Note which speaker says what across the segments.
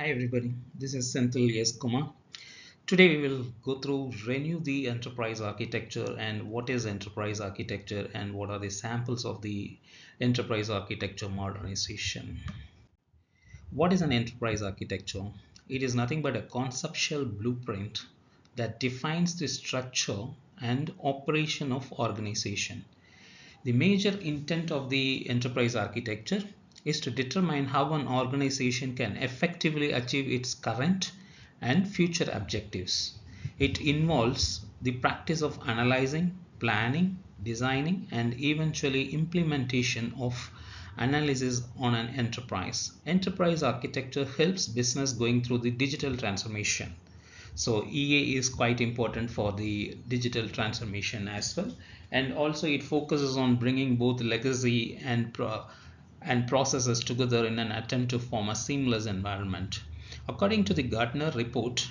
Speaker 1: Hi everybody, this is Senthil S. Kumar. Today we will go through renew the enterprise architecture and what is enterprise architecture and what are the samples of the enterprise architecture modernization. What is an enterprise architecture? It is nothing but a conceptual blueprint that defines the structure and operation of organization. The major intent of the enterprise architecture is to determine how an organization can effectively achieve its current and future objectives. It involves the practice of analyzing, planning, designing, and eventually implementation of analysis on an enterprise. Enterprise architecture helps business going through the digital transformation. So EA is quite important for the digital transformation as well, and also it focuses on bringing both legacy and processes together in an attempt to form a seamless environment. According to the Gartner report,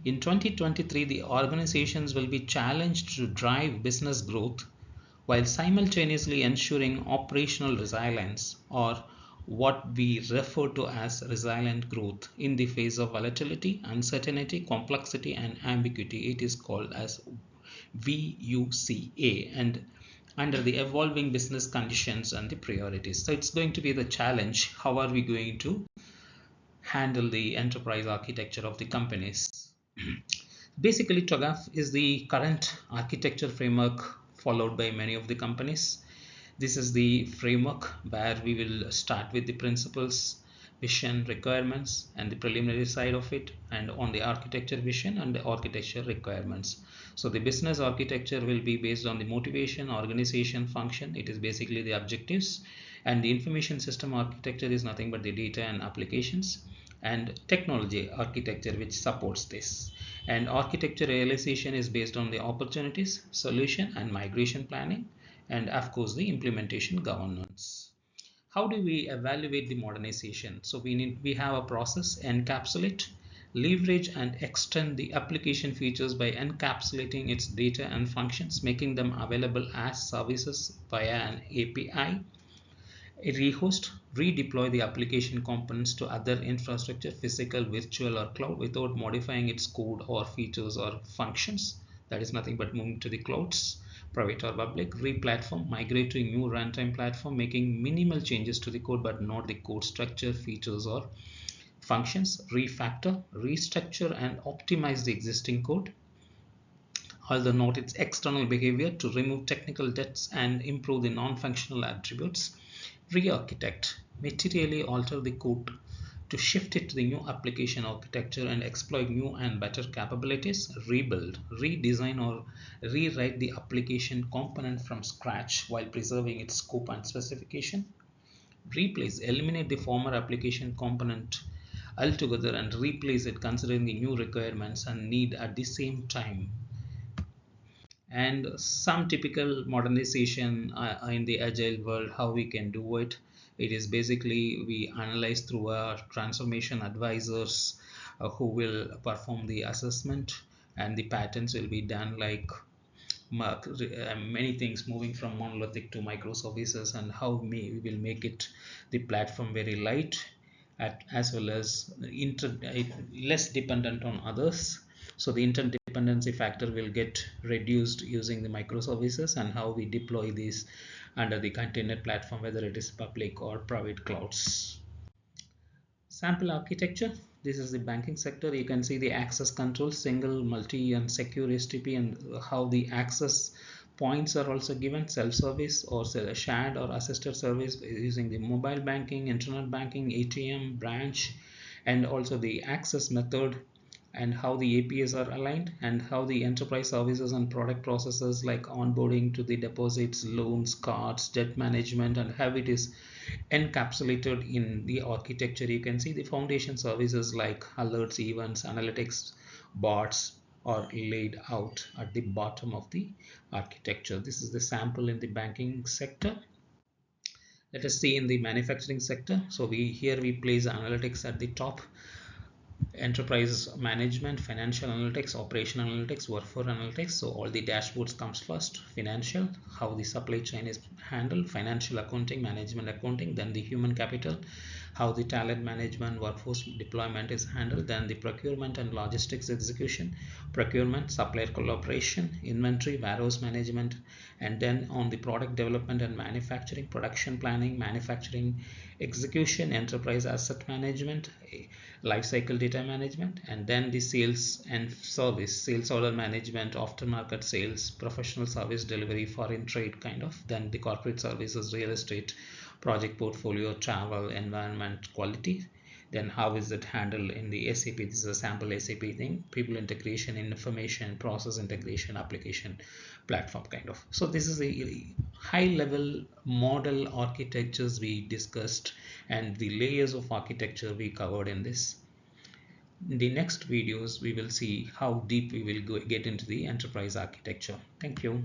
Speaker 1: in 2023 the organizations will be challenged to drive business growth while simultaneously ensuring operational resilience, or what we refer to as resilient growth in the face of volatility, uncertainty, complexity, and ambiguity. It is called as VUCA, and under the evolving business conditions and the priorities. So it's going to be the challenge. How are we going to handle the enterprise architecture of the companies? Basically, TOGAF is the current architecture framework followed by many of the companies. This is the framework where we will start with the principles, vision, requirements, and the preliminary side of it, and on the architecture vision and the architecture requirements. So the business architecture will be based on the motivation, organization, function. It is basically the objectives, and the information system architecture is nothing but the data and applications, and technology architecture which supports this. And architecture realization is based on the opportunities, solution, and migration planning, and of course the implementation governance. How do we evaluate the modernization? So we have a process: encapsulate, leverage and extend the application features by encapsulating its data and functions, making them available as services via an API. Rehost, redeploy the application components to other infrastructure, physical, virtual, or cloud, without modifying its code or features or functions. That is nothing but moving to the clouds, private or public. Re-platform, migrate to a new runtime platform, making minimal changes to the code but not the code structure, features, or functions. Refactor, restructure and optimize the existing code, although not its external behavior, to remove technical debts and improve the non-functional attributes. Re-architect, materially alter the code to shift it to the new application architecture and exploit new and better capabilities. Rebuild, redesign or rewrite the application component from scratch while preserving its scope and specification. Replace, eliminate the former application component altogether and replace it considering the new requirements and need at the same time. And some typical modernization in the agile world, how we can do it. It is basically we analyze through our transformation advisors who will perform the assessment, and the patterns will be done like many things, moving from monolithic to microservices, and how we will make it the platform very light as well as less dependent on others. So the interdependency factor will get reduced using the microservices, and how we deploy these under the container platform, whether it is public or private clouds. Sample architecture. This is the banking sector. You can see the access control, single, multi, and secure STP, and how the access points are also given: self-service or shared or assisted service using the mobile banking, internet banking, ATM, branch, and also the access method, and how the APIs are aligned, and how the enterprise services and product processes like onboarding to the deposits, loans, cards, debt management, and how it is encapsulated in the architecture. You can see the foundation services like alerts, events, analytics, bots are laid out at the bottom of the architecture. This is the sample in the banking sector. Let us see in the manufacturing sector. So we place analytics at the top: enterprise management, financial analytics, operational analytics, workforce analytics. So all the dashboards comes first: financial, how the supply chain is handled; financial accounting, management accounting; then the human capital, how the talent management, workforce deployment is handled, then the procurement and logistics execution, procurement, supplier collaboration, inventory, warehouse management, and then on the product development and manufacturing, production planning, manufacturing execution, enterprise asset management, life cycle data management, and then the sales and service, sales order management, aftermarket sales, professional service delivery, foreign trade kind of, then the corporate services, real estate, project portfolio, travel, environment, quality. Then how is it handled in the SAP? This is a sample SAP thing, people integration, information process integration, application platform kind of. So this is a high level model architectures we discussed, and the layers of architecture we covered in this. In the next videos we will see how deep we will get into the enterprise architecture. Thank you.